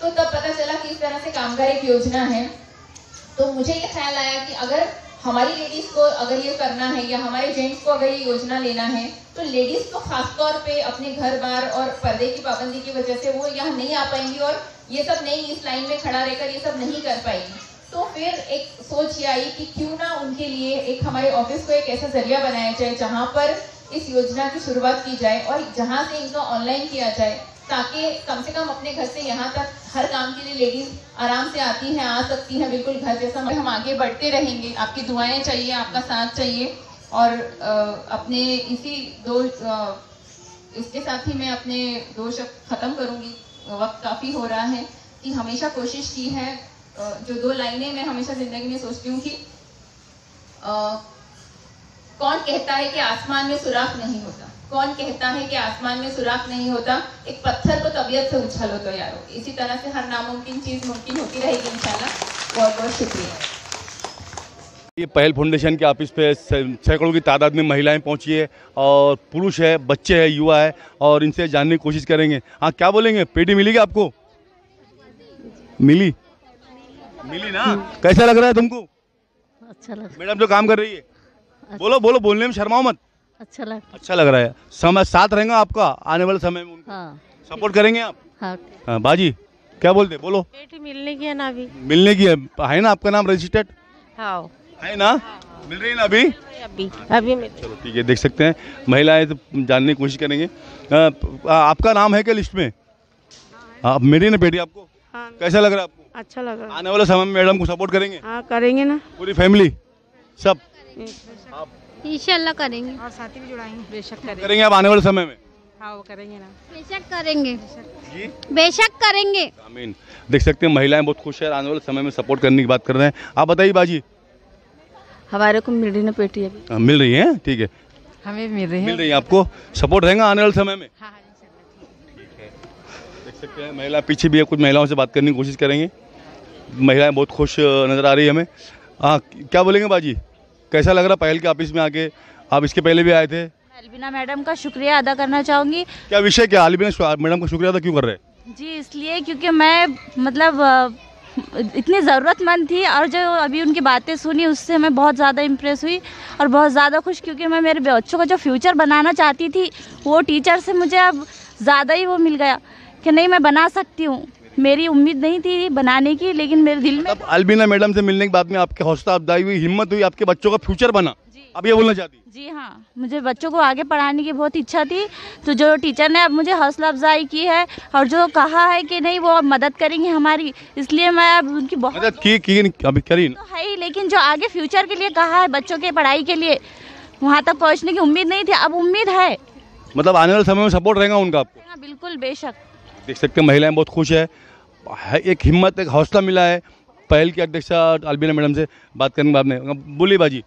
S6: तो तब पता चला कि इस तरह से कामगार एक योजना है। तो मुझे ये ख्याल आया कि अगर हमारी लेडीज़ को अगर ये करना है या हमारे जेंट्स को अगर ये योजना लेना है, तो लेडीज़ को खासतौर पे अपने घर बार और पर्दे की पाबंदी की वजह से वो यहाँ नहीं आ पाएंगी और ये सब नहीं, इस लाइन में खड़ा रहकर ये सब नहीं कर पाएगी। तो फिर एक सोच ये आई कि क्यों ना उनके लिए एक हमारे ऑफिस को एक ऐसा जरिया बनाया जाए जहाँ पर इस योजना की शुरुआत की जाए और जहाँ से इनका ऑनलाइन किया जाए, ताकि कम से कम अपने घर से यहाँ तक हर काम के लिए लेडीज आराम से आती हैं, आ सकती हैं, बिल्कुल घर जैसा। हम आगे बढ़ते रहेंगे, आपकी दुआएं चाहिए, आपका साथ चाहिए। और अपने इसके साथ ही मैं अपने 2 शब्द ख़त्म करूँगी, वक्त काफ़ी हो रहा है, कि हमेशा कोशिश की है, जो 2 लाइनें मैं हमेशा ज़िंदगी में सोचती हूँ कि कौन कहता है कि आसमान में सुराख नहीं होता, कौन कहता है कि आसमान में सुराख नहीं होता, एक पत्थर को तबीयत से उछालो तो यारो। इसी तरह से हर नामुमकिन चीज़ मुमकिन होती रहेगी इंशाल्लाह। बहुत बहुत शुक्रिया।
S1: ये पहल फाउंडेशन के ऑफिस पे सैकड़ों की तादाद में महिलाएं पहुंची है और पुरुष है, बच्चे हैं, युवा है, और इनसे जानने की कोशिश करेंगे। हाँ, क्या बोलेंगे? पेटी मिली क्या आपको? मिली ना? कैसा लग रहा है तुमको?
S7: अच्छा लग,
S1: मैडम जो काम कर रही है, बोलो बोलने में शर्माओ मत। अच्छा लग रहा है। समय साथ रहेगा आपका आने वाले समय में, उनको
S7: हाँ।
S1: सपोर्ट करेंगे आप?
S7: हाँ।
S1: बाजी क्या बोलते, बोलो।
S7: बेटी मिलने की है ना? अभी
S1: मिलने की है ना? आपका नाम रजिस्टर्ड है ना? मिल रही है ना अभी मिल। चलो ठीक है, देख सकते हैं महिलाएं तो जानने की कोशिश करेंगे। आपका नाम है क्या लिस्ट में? आप मिली ना बेटी आपको?
S7: हाँ।
S1: कैसा लग रहा है आपको?
S7: अच्छा लग रहा है।
S1: आने वाले समय में मैडम को सपोर्ट करेंगे?
S7: हाँ करेंगे ना,
S1: पूरी फैमिली सब
S7: इंशाल्लाह करेंगे और साथी भी जुड़ाएंगे, बेशक
S1: करेंगे आप आने वाले समय में।
S7: हाँ वो करेंगे ना।
S8: बेशक करेंगे,
S1: जी
S8: बेशक करेंगे।
S1: आमीन। देख सकते हैं महिलाएं बहुत खुश है, आने वाले समय में सपोर्ट करने की बात कर रहे हैं। आप बताइए बाजी।
S7: हमारे को मिल रही ना पेटी अभी।
S1: मिल रही है, ठीक है,
S7: हमें भी मिल रही है।
S1: मिल रही है। आपको सपोर्ट रहेगा आने वाले समय में?
S7: हाँ,
S1: देख सकते हैं महिला पीछे भी है, कुछ महिलाओं से बात करने की कोशिश करेंगे। महिलाएं बहुत खुश नज़र आ रही है हमें। हाँ, क्या बोलेंगे बाजी, कैसा लग रहा पहल के ऑफिस में आके? आप इसके पहले भी आए थे?
S2: अलबीना मैडम का शुक्रिया अदा करना चाहूँगी।
S1: क्या विषय, क्या अलबीना मैडम का शुक्रिया अदा क्यों कर रहे हैं?
S2: जी इसलिए क्योंकि मैं मतलब इतनी ज़रूरतमंद थी और जो अभी उनकी बातें सुनी उससे मैं बहुत ज़्यादा इम्प्रेस हुई और बहुत ज़्यादा खुश, क्योंकि मैं मेरे बच्चों का जो फ्यूचर बनाना चाहती थी वो टीचर से मुझे अब ज़्यादा ही वो मिल गया कि नहीं मैं बना सकती हूँ। मेरी उम्मीद नहीं थी बनाने की, लेकिन मेरे दिल में
S1: अलबीना मैडम से मिलने के बाद में आपके हौसला अफजाई हुई, हिम्मत हुई, आपके बच्चों का फ्यूचर बना। अब ये बोलना चाहती?
S2: जी हाँ, मुझे बच्चों को आगे पढ़ाने की बहुत इच्छा थी, तो जो टीचर ने अब मुझे हौसला अफजाई की है और जो कहा है कि नहीं वो अब मदद करेंगी हमारी, इसलिए मैं अब उनकी बहुत
S1: मदद की अभी करी
S2: तो है ही, लेकिन जो आगे फ्यूचर के लिए कहा है बच्चों के पढ़ाई के लिए, वहाँ तक पहुँचने की उम्मीद नहीं थी, अब उम्मीद है।
S1: मतलब आने वाले समय में सपोर्ट रहेगा उनका आपको?
S2: बिल्कुल बेशक।
S1: देख सकते हैं महिलाएं बहुत खुश है, एक हिम्मत, एक हौसला मिला है पहल की अध्यक्षा अलबीना मैडम से बात करने के बाद में। बोली बाजी।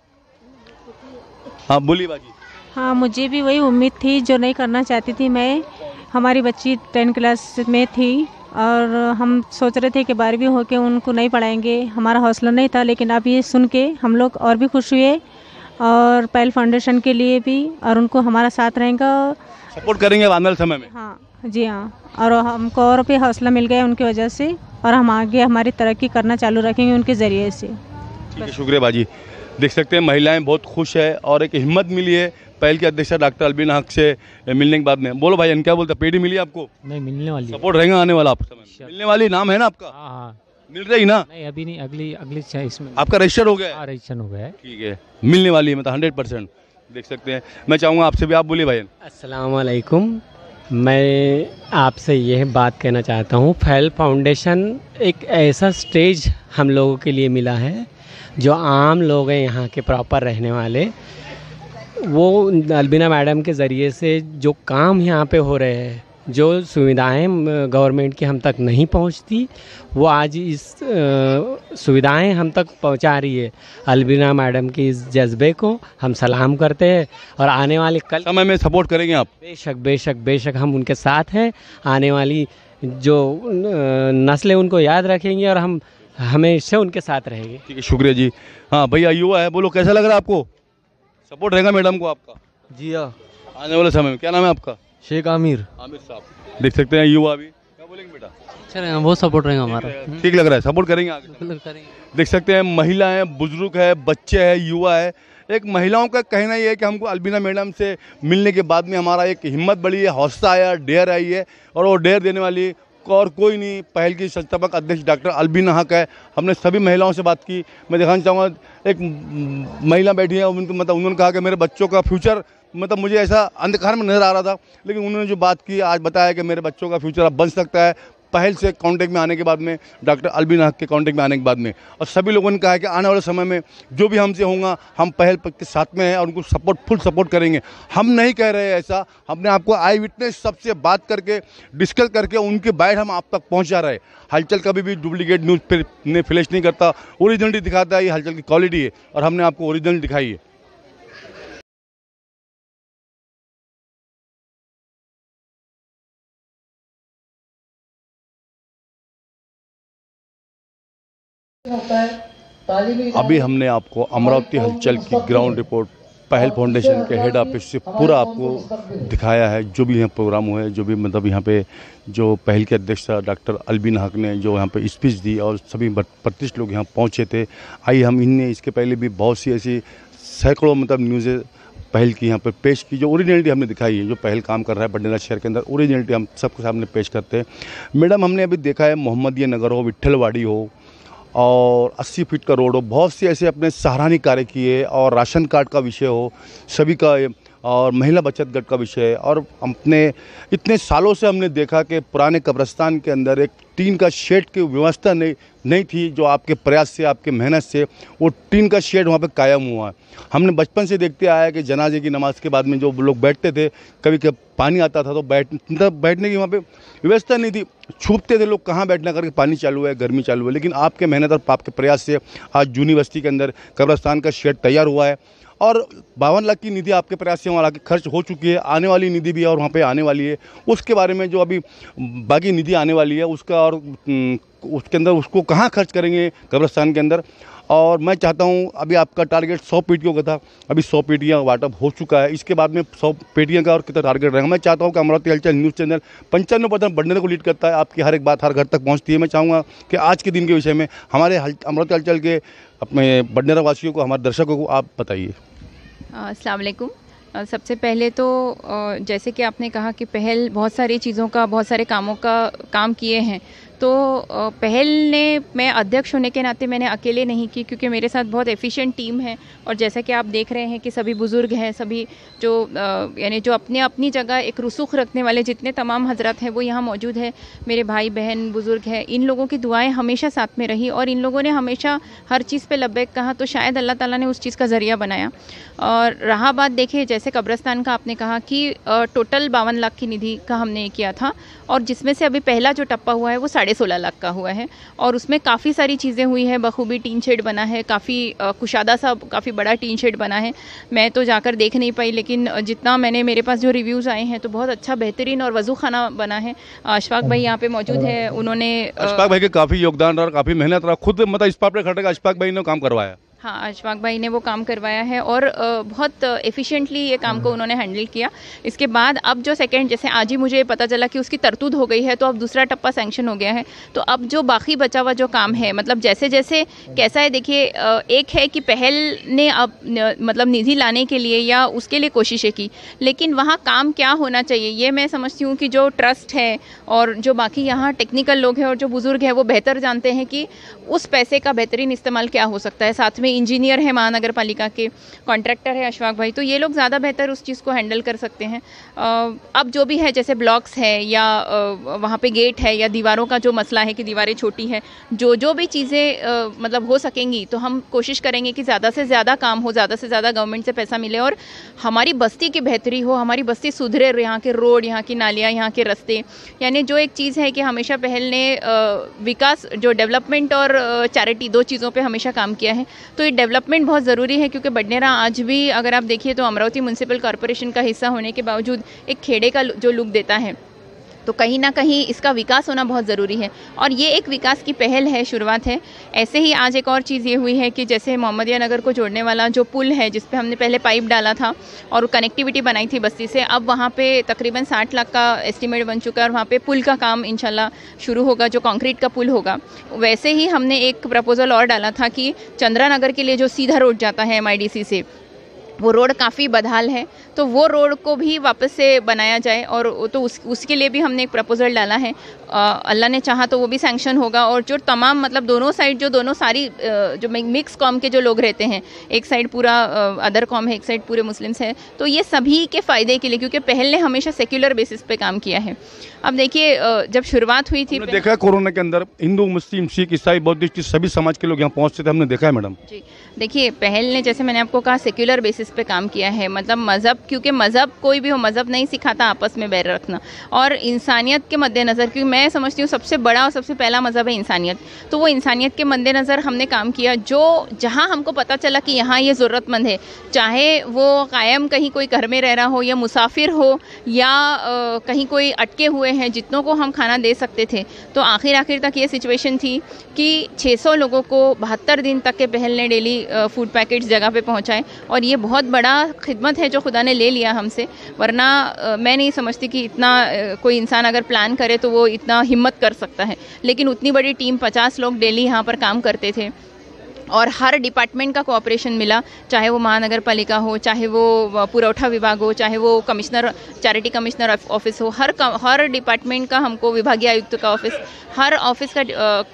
S1: हाँ बोली बाजी।
S9: हाँ, मुझे भी वही उम्मीद थी जो नहीं करना चाहती थी मैं। हमारी बच्ची 10 क्लास में थी और हम सोच रहे थे कि 12वीं होके उनको नहीं पढ़ाएंगे, हमारा हौसला नहीं था, लेकिन अब ये सुन के हम लोग और भी खुश हुए और पहल फाउंडेशन के लिए भी, और उनको हमारा साथ रहेगा,
S1: सपोर्ट करेंगे आने वाले समय में।
S9: हाँ जी हाँ, और हमको और भी हौसला मिल गया उनकी वजह से, और हम आगे हमारी तरक्की करना चालू रखेंगे उनके ज़रिए से।
S1: ठीक है, शुक्रिया बाजी। देख सकते हैं महिलाएं बहुत खुश है और एक हिम्मत मिली है पहल के अध्यक्षा डॉक्टर अलबीना हक से मिलने के बाद में। बोलो भाई, क्या बोलते, पेटी मिली आपको?
S10: नहीं, मिलने वाली,
S1: सपोर्ट रहेगा आने वाला समय में? मिलने वाली, नाम है ना आपका?
S10: हाँ,
S1: मिल रही ना?
S10: नहीं अभी नहीं, अगली इसमें
S1: आपका रजिस्टर हो गया?
S10: हाँ, रजिस्टर हो गया है।
S1: ठीक है, मिलने वाली है, मतलब 100%। देख सकते हैं। मैं चाहूँगा आपसे भी, आप बोलिए भाई।
S11: अस्सलाम वालेकुम। मैं आपसे यह बात कहना चाहता हूँ, पहल फाउंडेशन एक ऐसा स्टेज हम लोगों के लिए मिला है, जो आम लोग हैं यहाँ के प्रॉपर रहने वाले, वो अलबीना मैडम के ज़रिए से जो काम यहाँ पे हो रहे हैं, जो सुविधाएं गवर्नमेंट की हम तक नहीं पहुँचती, वो आज इस सुविधाएं हम तक पहुँचा रही है। अलबीना मैडम के इस जज्बे को हम सलाम करते हैं और आने वाले कल
S1: समय में सपोर्ट करेंगे आप?
S11: बेशक बेशक बेशक, हम उनके साथ हैं। आने वाली जो नस्लें उनको याद रखेंगी और हम हमेशा उनके साथ रहेंगे।
S1: ठीक है, शुक्रिया जी। हाँ भैया, युवा है, बोलो कैसा लग रहा है आपको? सपोर्ट रहेगा मैडम को आपका?
S12: जी हाँ,
S1: आने वाले समय में। क्या नाम है आपका?
S12: शेख आमिर।
S1: आमिर साहब। देख सकते हैं युवा भी, क्या बोलेंगे बेटा?
S12: अच्छा रहेगा, बहुत सपोर्ट रहेगा हमारा।
S1: ठीक लग रहा है, सपोर्ट करेंगे आगे?
S12: करेंगे।
S1: देख सकते हैं महिलाएं, बुजुर्ग है, बच्चे हैं, युवा है। एक महिलाओं का कहना ये है कि हमको अलबीना मैडम से मिलने के बाद में हमारा एक हिम्मत बढ़ी है, हौसला आया, डेयर आई है, और वो डेयर देने वाली और कोई नहीं, पहल की संस्थापक अध्यक्ष डॉक्टर अलबीना हक है। हमने सभी महिलाओं से बात की। मैं दिखाना चाहूँगा, एक महिला बैठी है, उनको मतलब उन्होंने कहा कि मेरे बच्चों का फ्यूचर, मतलब मुझे ऐसा अंधकार में नज़र आ रहा था, लेकिन उन्होंने जो बात की, आज बताया कि मेरे बच्चों का फ्यूचर अब बन सकता है पहल से कांटेक्ट में आने के बाद में, डॉक्टर अलबीना हक के कांटेक्ट में आने के बाद में। और सभी लोगों ने कहा है कि आने वाले समय में जो भी हमसे होगा, हम पहल के साथ में हैं और उनको फुल सपोर्ट करेंगे। हम नहीं कह रहे हैं ऐसा, हमने आपको आई विटनेस सबसे बात करके, डिस्कस करके उनके बाइट हम आप तक पहुंचा रहे। हलचल कभी भी डुप्लीकेट न्यूज़ ने फ्लैश नहीं करता, ओरिजिनलिटी दिखाता है, ये हलचल की क्वालिटी है और हमने आपको ओरिजिनल दिखाई है। अभी हमने आपको अमरावती हलचल की ग्राउंड रिपोर्ट पहल फाउंडेशन के हेड ऑफिस से पूरा आपको दिखाया है, जो भी यहाँ प्रोग्राम हुआ है, जो भी मतलब यहाँ पे जो पहल के अध्यक्षा डॉक्टर अलबीना हक ने जो यहाँ पे स्पीच दी और सभी 32 लोग यहाँ पहुँचे थे। आइए हम इनने इसके पहले भी बहुत सी ऐसी सैकड़ों मतलब न्यूज़ें पहल की यहाँ पर पेश की, जो ओरिजिनलिटी हमने दिखाई है, जो पहल काम कर रहा है बडनेरा शहर के अंदर, ओरिजिनलिटी हम सबके सामने पेश करते हैं। मैडम, हमने अभी देखा है मोहम्मदिया नगर हो, विट्ठलवाड़ी हो और 80 फीट का रोड हो, बहुत से ऐसे अपने सराहनीय कार्य किए, और राशन कार्ड का विषय हो सभी का, और महिला बचत गट का विषय। और अपने इतने सालों से हमने देखा कि पुराने कब्रिस्तान के अंदर एक टीन का शेड की व्यवस्था नहीं थी, जो आपके प्रयास से, आपके मेहनत से वो टीन का शेड वहाँ पे कायम हुआ है। हमने बचपन से देखते आया कि जनाजे की नमाज के बाद में जो लोग बैठते थे, कभी पानी आता था तो बैठने की वहाँ पे व्यवस्था नहीं थी, छुपते थे लोग कहाँ बैठना करके, पानी चालू है, गर्मी चालू है। लेकिन आपके मेहनत और आपके प्रयास से आज जूनी बस्ती के अंदर कब्रिस्तान का शेड तैयार हुआ है और 52 लाख की निधि आपके प्रयास से वहाँ खर्च हो चुकी है। आने वाली निधि भी है और वहाँ पे आने वाली है, उसके बारे में जो अभी बाकी निधि आने वाली है उसका और उसके अंदर उसको कहाँ खर्च करेंगे कब्रिस्तान के अंदर। और मैं चाहता हूँ, अभी आपका टारगेट 100 पेटियों का था, अभी 100 पेटियाँ वाटअप हो चुका है, इसके बाद में 100 पेटियाँ का और कितना टारगेट रहेगा। मैं चाहता हूँ कि अमरावती हलचल न्यूज़ चैनल 95% बंडने को लीड करता है, आपकी हर एक बात हर घर तक पहुँचती है। मैं चाहूँगा कि आज के दिन के विषय में हमारे अमरावती हलचल के अपने बंडनेरा वासियों को, हमारे दर्शकों को आप बताइए।
S6: अस्सलाम वालेकुम। सबसे पहले तो जैसे कि आपने कहा कि पहल बहुत सारी चीज़ों का, बहुत सारे कामों का काम किए हैं, तो पहल ने, मैं अध्यक्ष होने के नाते मैंने अकेले नहीं की, क्योंकि मेरे साथ बहुत एफिशिएंट टीम है। और जैसा कि आप देख रहे हैं कि सभी बुज़ुर्ग हैं, सभी जो यानी जो अपने अपनी जगह एक रुसूख रखने वाले जितने तमाम हजरत हैं वो यहाँ मौजूद है। मेरे भाई बहन बुज़ुर्ग हैं, इन लोगों की दुआएं हमेशा साथ में रही और इन लोगों ने हमेशा हर चीज़ पे लब्बैक कहा, तो शायद अल्लाह ताला ने उस चीज़ का ज़रिया बनाया। और रहा बात, देखिए जैसे कब्रिस्तान का आपने कहा कि टोटल 52 लाख की निधि का हमने किया था और जिसमें से अभी पहला जो टप्पा हुआ है वो 16.5 लाख का हुआ है और उसमें काफ़ी सारी चीज़ें हुई हैं। बखूबी टीन शेड बना है, काफ़ी कुशादा सा काफ़ी बड़ा टीन शेड बना है। मैं तो जाकर देख नहीं पाई, लेकिन जितना मैंने, मेरे पास जो रिव्यूज़ आए हैं तो बहुत अच्छा बेहतरीन और वज़ू खाना बना है। अशफाक भाई यहाँ पे मौजूद है, उन्होंने
S1: अशफाक भाई के काफ़ी योगदान और काफ़ी मेहनत रहा, खुद मतलब इस पर खड़े का अशफाक भाई ने काम करवाया।
S6: हाँ, अशफाक भाई ने वो काम करवाया है और बहुत एफिशिएंटली ये काम को उन्होंने हैंडल किया। इसके बाद अब जो सेकंड, जैसे आज ही मुझे पता चला कि उसकी तरतूद हो गई है, तो अब दूसरा टप्पा सैंक्शन हो गया है। तो अब जो बाकी बचा हुआ जो काम है, मतलब जैसे जैसे कैसा है, देखिए एक है कि पहल ने अब मतलब निधि लाने के लिए या उसके लिए कोशिशें की, लेकिन वहाँ काम क्या होना चाहिए ये मैं समझती हूँ कि जो ट्रस्ट है और जो बाकी यहाँ टेक्निकल लोग हैं और जो बुज़ुर्ग हैं वो बेहतर जानते हैं कि उस पैसे का बेहतरीन इस्तेमाल क्या हो सकता है। साथ में इंजीनियर है महानगर पालिका के, कॉन्ट्रैक्टर है अशफाक भाई, तो ये लोग ज़्यादा बेहतर उस चीज़ को हैंडल कर सकते हैं। अब जो भी है, जैसे ब्लॉक्स है या वहाँ पे गेट है या दीवारों का जो मसला है कि दीवारें छोटी हैं, जो भी चीज़ें मतलब हो सकेंगी तो हम कोशिश करेंगे कि ज़्यादा से ज़्यादा काम हो, ज़्यादा से ज़्यादा गवर्नमेंट से पैसा मिले और हमारी बस्ती की बेहतरी हो, हमारी बस्ती सुधरे, यहाँ के रोड, यहाँ की नालियाँ, यहाँ के रास्ते। यानी जो एक चीज़ है कि हमेशा पहल ने विकास, जो डेवलपमेंट और चैरिटी, दो चीज़ों पे हमेशा काम किया है। तो ये डेवलपमेंट बहुत ज़रूरी है, क्योंकि बडनेरा आज भी अगर आप देखिए तो अमरावती म्यूनसिपल कॉरपोरेशन का हिस्सा होने के बावजूद एक खेड़े का जो लुक देता है, तो कहीं ना कहीं इसका विकास होना बहुत ज़रूरी है और ये एक विकास की पहल है, शुरुआत है। ऐसे ही आज एक और चीज़ ये हुई है कि जैसे मोहम्मदिया नगर को जोड़ने वाला जो पुल है, जिस पे हमने पहले पाइप डाला था और कनेक्टिविटी बनाई थी बस्ती से, अब वहाँ पे तकरीबन 60 लाख का एस्टिमेट बन चुका है और वहाँ पे पुल का काम इंशाल्लाह शुरू होगा, जो कंक्रीट का पुल होगा। वैसे ही हमने एक प्रपोजल और डाला था कि चंद्रा नगर के लिए जो सीधा रोड जाता है MIDC से, वो रोड काफ़ी बदहाल है, तो वो रोड को भी वापस से बनाया जाए और तो उसके लिए भी हमने एक प्रपोजल डाला है। अल्लाह ने चाहा तो वो भी सैंक्शन होगा और जो तमाम मतलब दोनों साइड, जो दोनों सारी जो मिक्स कॉम के जो लोग रहते हैं, एक साइड पूरा अदर कॉम है, एक साइड पूरे मुस्लिम्स है, तो ये सभी के फ़ायदे के लिए, क्योंकि पहल ने हमेशा सेक्युलर बेसिस पे काम किया है। अब देखिए जब शुरुआत हुई थी,
S1: देखा कोरोना के अंदर हिंदू, मुस्लिम, सिख, ईसाई, बौद्धिस्ट सभी समाज के लोग यहाँ पहुँचते थे, हमने देखा है मैडम
S6: जी। देखिए पहल ने, जैसे मैंने आपको कहा, सेक्युलर बेसिस पे काम किया है, मतलब मज़हब, क्योंकि मज़हब कोई भी हो, मज़हब नहीं सिखाता आपस में बैर रखना और इंसानियत के मद्देनज़र, क्योंकि मैं समझती हूँ सबसे बड़ा और सबसे पहला मज़हब है इंसानियत, तो वो इंसानियत के मद्देनज़र हमने काम किया। जो जहाँ हमको पता चला कि यहाँ ये ज़रूरतमंद है, चाहे वो कायम कहीं कोई घर में रह रहा हो या मुसाफिर हो या कहीं कोई अटके हुए हैं, जितनों को हम खाना दे सकते थे, तो आखिर तक ये सिचुएशन थी कि 600 लोगों को 72 दिन तक के पहल ने डेली फूड पैकेट्स जगह पे पहुंचाए और ये बहुत बड़ा खिदमत है जो खुदा ने ले लिया हमसे। वरना मैं नहीं समझती कि इतना कोई इंसान अगर प्लान करे तो वो इतना हिम्मत कर सकता है, लेकिन उतनी बड़ी टीम, 50 लोग डेली यहाँ पर काम करते थे और हर डिपार्टमेंट का कोऑपरेशन मिला, चाहे वो महानगर पालिका हो, चाहे वो पुरौठा विभाग हो, चाहे वो कमिश्नर, चैरिटी कमिश्नर ऑफिस हो, हर डिपार्टमेंट का, हमको विभागीय आयुक्त का ऑफिस, हर ऑफिस का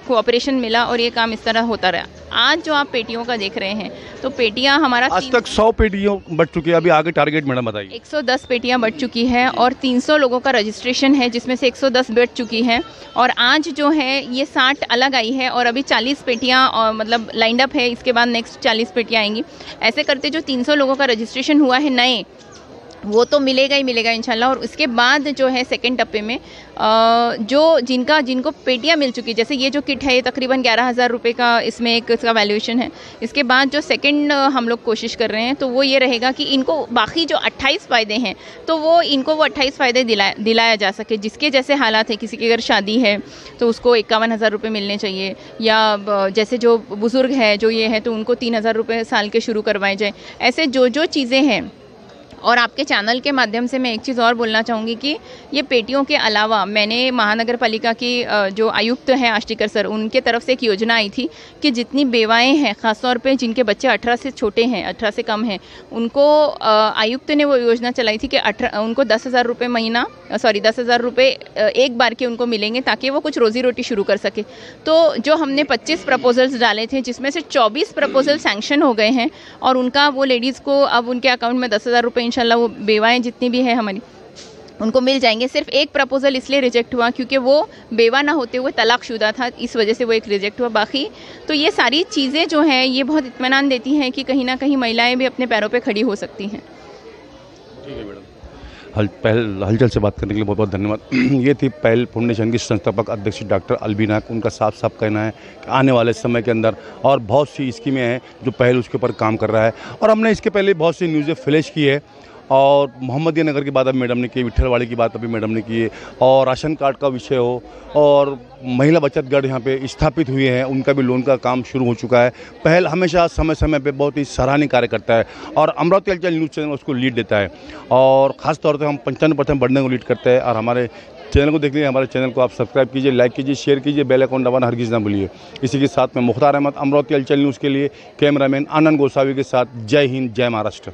S6: कोऑपरेशन मिला और ये काम इस तरह होता रहा। आज जो आप पेटियों का देख रहे हैं, तो पेटियां हमारा
S1: आज तक 100 पेटियां बढ़ चुकी है, अभी आगे टारगेट मैडम बताइए।
S6: 110 पेटियां बढ़ चुकी है और 300 लोगों का रजिस्ट्रेशन है, जिसमें से 110 बढ़ चुकी है और आज जो है ये 60 अलग आई है और अभी 40 पेटियां मतलब लाइंड अप है, इसके बाद नेक्स्ट 40 पेटियां आएंगी। ऐसे करते जो 300 लोगों का रजिस्ट्रेशन हुआ है नए, वो तो मिलेगा ही मिलेगा इंशाल्लाह। और उसके बाद जो है सेकंड टप्पे में जो जिनको पेटियां मिल चुकी, जैसे ये जो किट है ये तकरीबन 11,000 रुपये का इसमें एक इसका वैल्यूएशन है। इसके बाद जो सेकंड हम लोग कोशिश कर रहे हैं तो वो ये रहेगा कि इनको बाकी जो 28 फ़ायदे हैं तो वो इनको वो 28 फ़ायदे दिलाया जा सके। जिसके जैसे हालात है, किसी की अगर शादी है तो उसको 51,000 रुपये मिलने चाहिए, या जैसे जो बुज़ुर्ग है जो ये है तो उनको 3,000 रुपये साल के शुरू करवाए जाए। ऐसे जो चीज़ें हैं। और आपके चैनल के माध्यम से मैं एक चीज़ और बोलना चाहूँगी कि ये पेटियों के अलावा मैंने महानगर पालिका की जो आयुक्त हैं आष्टीकर सर, उनके तरफ से एक योजना आई थी कि जितनी बेवाएँ हैं, ख़ासतौर पे जिनके बच्चे 18 से छोटे हैं, 18 से कम हैं, उनको आयुक्त ने वो योजना चलाई थी कि उनको 10,000 रुपये महीना 10,000 रुपये एक बार के उनको मिलेंगे ताकि वो कुछ रोज़ी रोटी शुरू कर सके। तो जो हमने 25 प्रपोजल्स डाले थे जिसमें से 24 प्रपोजल सैंक्शन हो गए हैं और उनका वो लेडीज़ को अब उनके अकाउंट में 10,000 रुपये इंशाल्लाह वो बेवाएँ जितनी भी है हमारी उनको मिल जाएंगे। सिर्फ एक प्रपोजल इसलिए रिजेक्ट हुआ क्योंकि वो बेवा ना होते हुए तलाकशुदा था, इस वजह से वो एक रिजेक्ट हुआ। बाकी तो ये सारी चीज़ें जो हैं ये बहुत इत्मीनान देती हैं कि कहीं ना कहीं महिलाएं भी अपने पैरों पे खड़ी हो सकती हैं।
S1: ठीक है मैडम, हलचल से बात करने के लिए बहुत बहुत धन्यवाद। ये थी पहल फाउंडेशन की संस्थापक अध्यक्ष डॉक्टर अलबीना। उनका साफ साफ कहना है कि आने वाले समय के अंदर और बहुत सी स्कीमें हैं जो पहल उसके ऊपर काम कर रहा है। और हमने इसके पहले बहुत सी न्यूज़ें फ्लैश की है और मोहम्मदिया नगर की बात अभी मैडम ने की, विट्ठलवाड़ी की बात अभी मैडम ने की है, और राशन कार्ड का विषय हो, और महिला बचत गढ़ यहाँ पे स्थापित हुए हैं, उनका भी लोन का काम शुरू हो चुका है। पहल हमेशा समय समय पे बहुत ही सराहनीय कार्य करता है और अमरावती हलचल न्यूज़ चैनल उसको लीड देता है और ख़ास तौर पर हम 95% बढ़ने को लीड करते हैं। और हमारे चैनल को देखने हमारे चैनल को आप सब्सक्राइब कीजिए, लाइक कीजिए, शेयर कीजिए, बेल आइकन दबाना हरगिज़ ना भूलिए। इसी के साथ में मुख्तार अहमद, अमरावती हलचल न्यूज़ के लिए कैमरामैन आनंद गोसावी के साथ, जय हिंद, जय महाराष्ट्र।